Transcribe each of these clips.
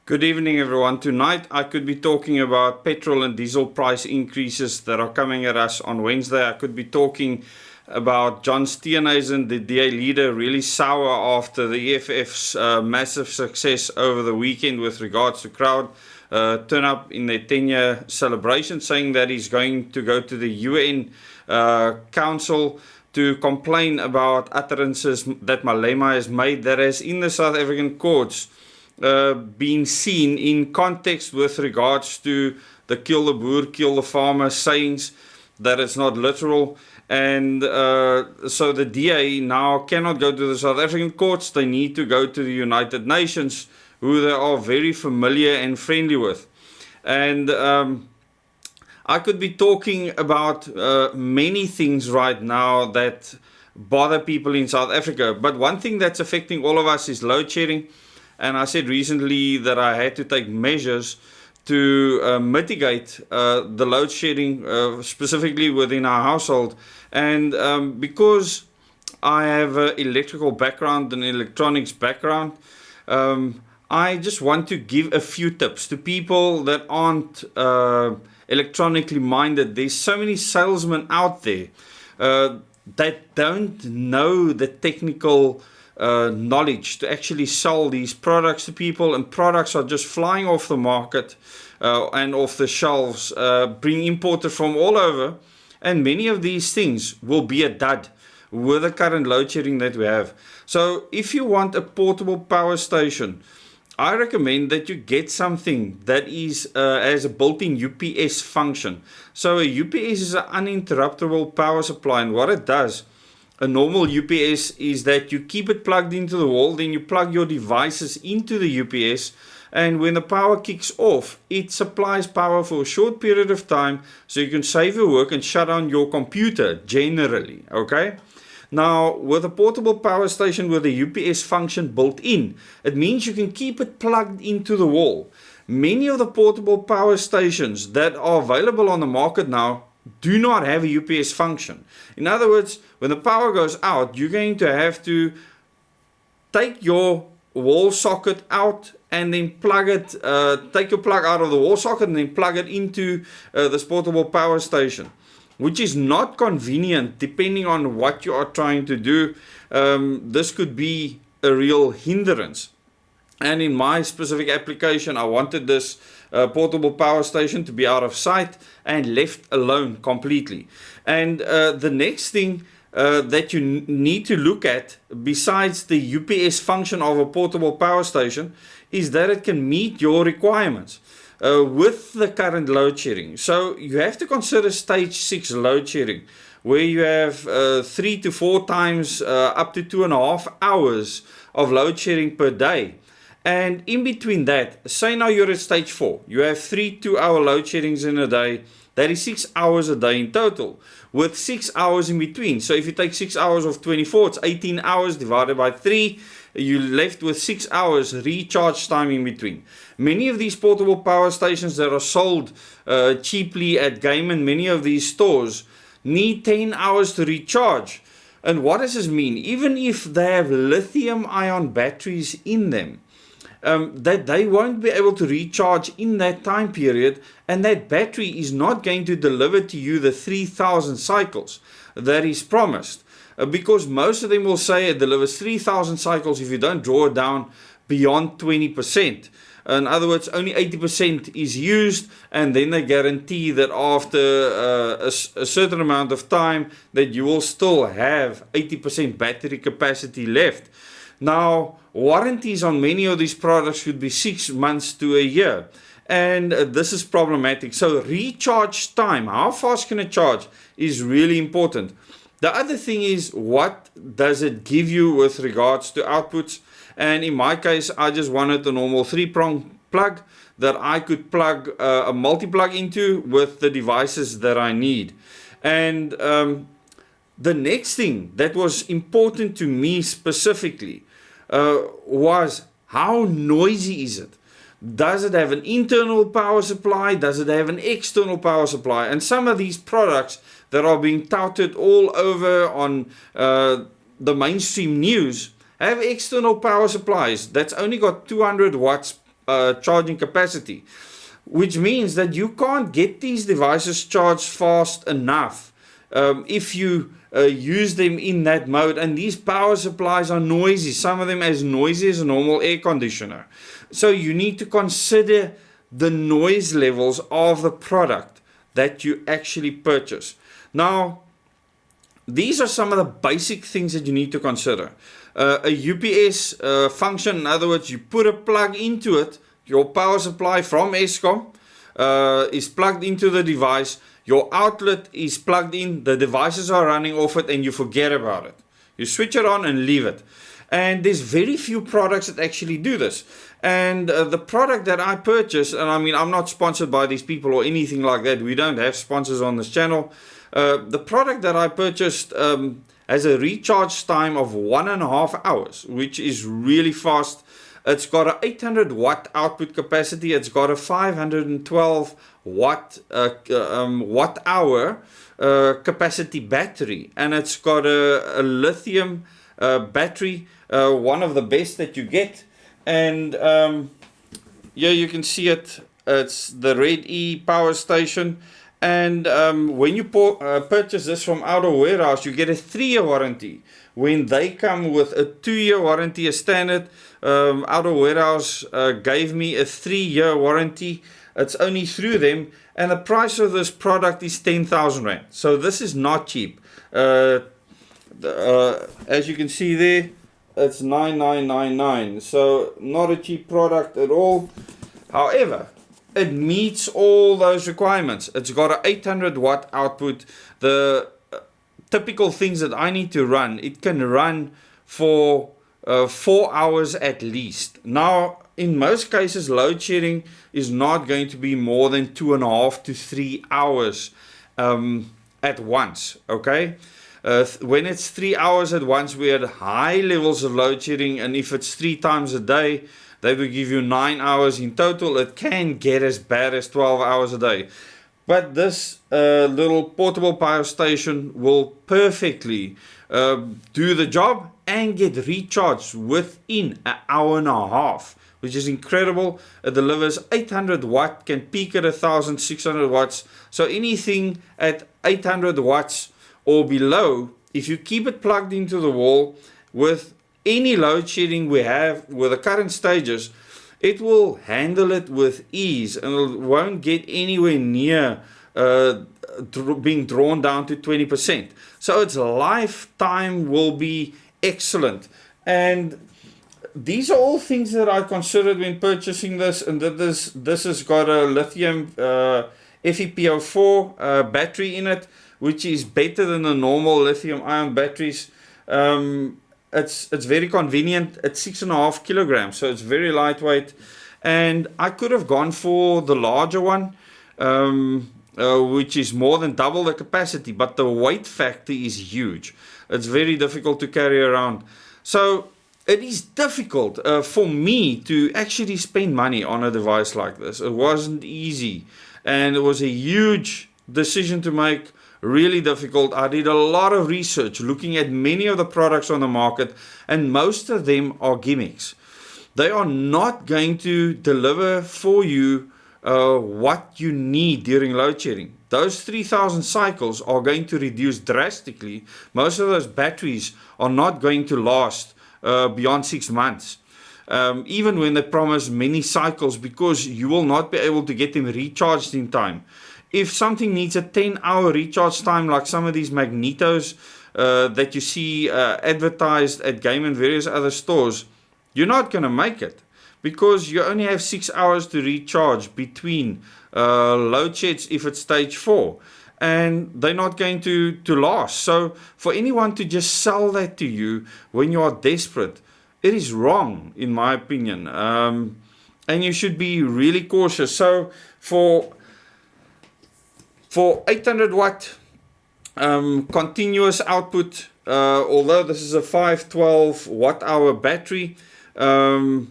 Good evening, everyone. Tonight I could be talking about petrol and diesel price increases that are coming at us on Wednesday. I could be talking about John Steenhuisen, the DA leader, really sour after the EFF's massive success over the weekend with regards to crowd turn up in their 10-year celebration, saying that he's going to go to the UN Council to complain about utterances that Malema has made that has in the South African courts been seen in context with regards to the kill the boer, kill the farmer sayings, that it's not literal. And so the DA now cannot go to the South African courts. They need to go to the United Nations, who they are very familiar and friendly with. And I could be talking about many things right now that bother people in South Africa. But one thing that's affecting all of us is load shedding. And I said recently that I had to take measures to mitigate the load shedding, specifically within our household. And because I have an electrical background and electronics background, I just want to give a few tips to people that aren't electronically minded. There's so many salesmen out there that don't know the technical knowledge to actually sell these products to people, and products are just flying off the market and off the shelves, being imported from all over, and many of these things will be a dud with the current load shedding that we have. So if you want a portable power station, I recommend that you get something that is has a built-in UPS function. So a UPS is an uninterruptible power supply, and what it does, a normal UPS, is that you keep it plugged into the wall, then you plug your devices into the UPS, and when the power kicks off, it supplies power for a short period of time, so you can save your work and shut down your computer generally, okay? Now, with a portable power station with a UPS function built in, it means you can keep it plugged into the wall. Many of the portable power stations that are available on the market now do not have a UPS function. In other words, when the power goes out, you're going to have to take your wall socket out and then plug it, take your plug out of the wall socket and then plug it into this portable power station, which is not convenient depending on what you are trying to do. This could be a real hindrance. And in my specific application, I wanted this portable power station to be out of sight and left alone completely. And the next thing that you need to look at, besides the UPS function of a portable power station, is that it can meet your requirements with the current load shedding. So you have to consider stage 6 load shedding, where you have 3 to 4 times up to 2.5 hours of load shedding per day. And in between that, say now you're at stage 4, you have 3 2-hour load sheddings in a day. That is 6 hours a day in total, with 6 hours in between. So if you take 6 hours of 24, it's 18 hours divided by 3. You're left with 6 hours recharge time in between. Many of these portable power stations that are sold cheaply at Game and many of these stores need 10 hours to recharge. And what does this mean? Even if they have lithium-ion batteries in them, that they won't be able to recharge in that time period, and that battery is not going to deliver to you the 3,000 cycles that is promised, because most of them will say it delivers 3,000 cycles if you don't draw it down beyond 20%. In other words, only 80% is used, and then they guarantee that after a certain amount of time that you will still have 80% battery capacity left. Now, warranties on many of these products should be 6 months to a year, and this is problematic. So recharge time, how fast can it charge, is really important. The other thing is, what does it give you with regards to outputs? And in my case, I just wanted a normal 3-prong plug that I could plug a multi-plug into with the devices that I need. And the next thing that was important to me specifically was, how noisy is it? Does it have an internal power supply? Does it have an external power supply? And some of these products that are being touted all over on the mainstream news have external power supplies that's only got 200 watts charging capacity, which means that you can't get these devices charged fast enough if you use them in that mode. And these power supplies are noisy, some of them as noisy as a normal air conditioner. So you need to consider the noise levels of the product that you actually purchase. Now, these are some of the basic things that you need to consider. A UPS function, in other words, you put a plug into it, your power supply from Eskom is plugged into the device, your outlet is plugged in, the devices are running off it, and you forget about it. You switch it on and leave it. And there's very few products that actually do this. And the product that I purchased, and I mean, I'm not sponsored by these people or anything like that. We don't have sponsors on this channel. The product that I purchased has a recharge time of 1.5 hours, which is really fast. It's got an 800 watt output capacity. It's got a 512 watt hour capacity battery, and it's got a lithium battery, one of the best that you get. And here you can see it. It's the Red E power station. And when you purchase this from Outer Warehouse, you get a 3-year warranty. When they come with a 2-year warranty as standard, Outer Warehouse gave me a 3-year warranty. It's only through them, and the price of this product is 10,000 Rand. So this is not cheap. As you can see there, it's 9,999. So not a cheap product at all. However, it meets all those requirements. It's got an 800 watt output. The typical things that I need to run, it can run for 4 hours at least. Now, in most cases, load shedding is not going to be more than 2.5 to 3 hours at once. Okay, when it's 3 hours at once, we had high levels of load shedding, and if it's 3 times a day, they will give you 9 hours in total. It can get as bad as 12 hours a day. But this little portable power station will perfectly do the job and get recharged within 1.5 hours, which is incredible. It delivers 800 watt, can peak at 1,600 watts. So anything at 800 watts or below, if you keep it plugged into the wall with any load shedding we have with the current stages, it will handle it with ease, and it won't get anywhere near being drawn down to 20%. So its lifetime will be excellent. And these are all things that I considered when purchasing this, and that this has got a lithium FePO4 battery in it, which is better than the normal lithium ion batteries. It's very convenient. It's 6.5 kilograms, so it's very lightweight. And I could have gone for the larger one, which is more than double the capacity, but the weight factor is huge. It's very difficult to carry around. So it is difficult for me to actually spend money on a device like this. It wasn't easy, and it was a huge decision to make. Really difficult. I did a lot of research looking at many of the products on the market, and most of them are gimmicks. They are not going to deliver for you what you need during load shedding. Those 3,000 cycles are going to reduce drastically. Most of those batteries are not going to last beyond 6 months. Even when they promise many cycles, because you will not be able to get them recharged in time. If something needs a 10-hour recharge time, like some of these magnetos that you see advertised at Game and various other stores, you're not going to make it, because you only have 6 hours to recharge between load sheds if it's stage 4, and they're not going to last. So for anyone to just sell that to you when you are desperate, it is wrong, in my opinion, and you should be really cautious. So for 800 watt continuous output, although this is a 512 watt hour battery, a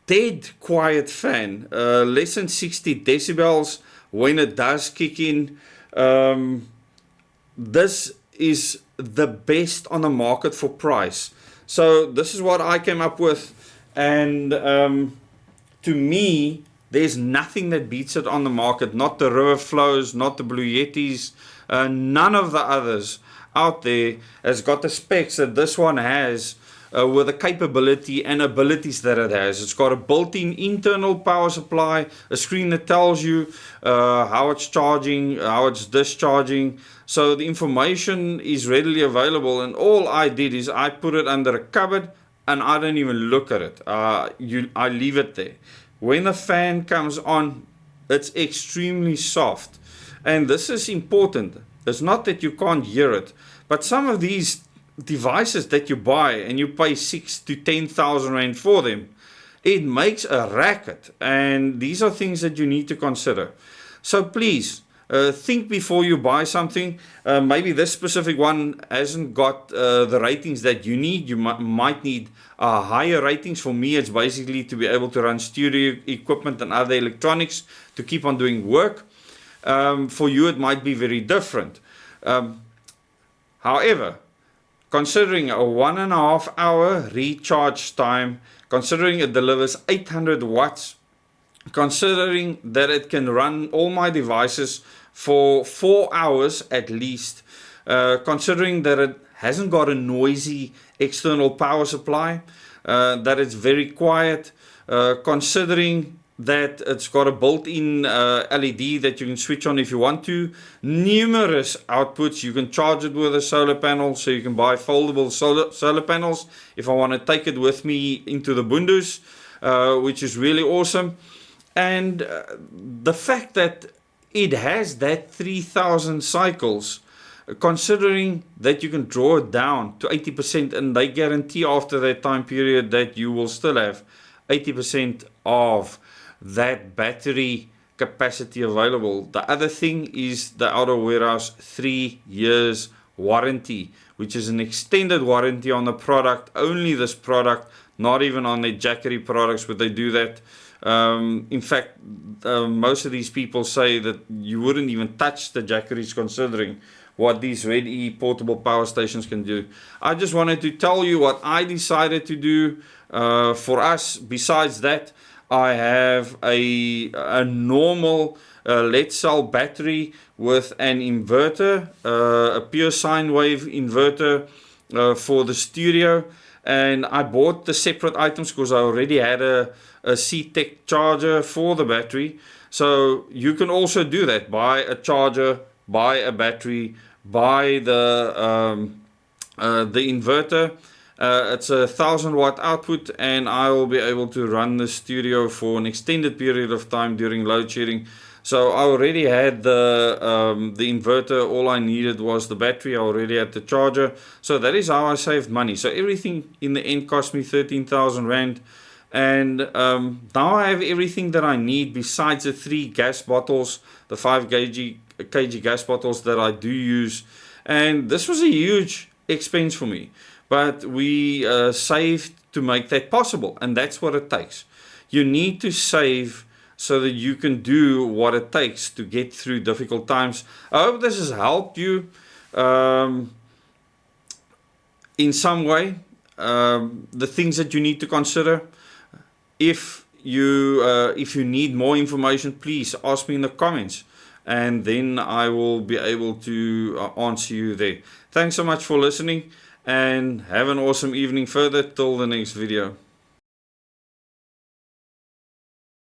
dead quiet fan, less than 60 decibels when it does kick in. This is the best on the market for price. So this is what I came up with, And to me, there's nothing that beats it on the market. Not the River Flows, not the Blue Yetis, none of the others out there has got the specs that this one has, with the capability and abilities that it has. It's got a built-in internal power supply, a screen that tells you how it's charging, how it's discharging. So the information is readily available, and all I did is I put it under a cupboard and I don't even look at it. I leave it there. When the fan comes on, it's extremely soft. And this is important. It's not that you can't hear it, but some of these devices that you buy and you pay 6,000 to 10,000 rand for them, it makes a racket, and these are things that you need to consider. So please think before you buy something. Maybe this specific one hasn't got the ratings that you need. You might need higher ratings. For me, it's basically to be able to run studio equipment and other electronics to keep on doing work. For you, it might be very different. However, considering a 1.5 hour recharge time, considering it delivers 800 watts, considering that it can run all my devices for 4 hours at least, considering that it hasn't got a noisy external power supply, that it's very quiet, considering that it's got a built-in LED that you can switch on if you want to, numerous outputs. You can charge it with a solar panel, so you can buy foldable solar panels if I want to take it with me into the bundus, which is really awesome. And the fact that it has that 3,000 cycles, considering that you can draw it down to 80%, and they guarantee after that time period that you will still have 80% of that battery capacity available. The other thing is the Outer Warehouse 3 years warranty, which is an extended warranty on the product, only this product, not even on their Jackery products would they do that. In fact, most of these people say that you wouldn't even touch the Jackeries, considering what these Red E portable power stations can do. I just wanted to tell you what I decided to do for us. Besides that, I have a normal LED cell battery with an inverter, a pure sine wave inverter for the studio, and I bought the separate items because I already had a CAPITEC charger for the battery. So you can also do that: buy a charger, buy a battery, buy the inverter. It's a 1,000 watt output, and I will be able to run the studio for an extended period of time during load shedding. So I already had the inverter. All I needed was the battery. I already had the charger. So that is how I saved money. So everything in the end cost me 13,000 rand. And now I have everything that I need besides the 3 gas bottles, the 5 kg gas bottles that I do use. And this was a huge expense for me. But we saved to make that possible, and that's what it takes. You need to save so that you can do what it takes to get through difficult times. I hope this has helped you in some way. The things that you need to consider. If you need more information, please ask me in the comments, and then I will be able to answer you there. Thanks so much for listening, and have an awesome evening further till the next video.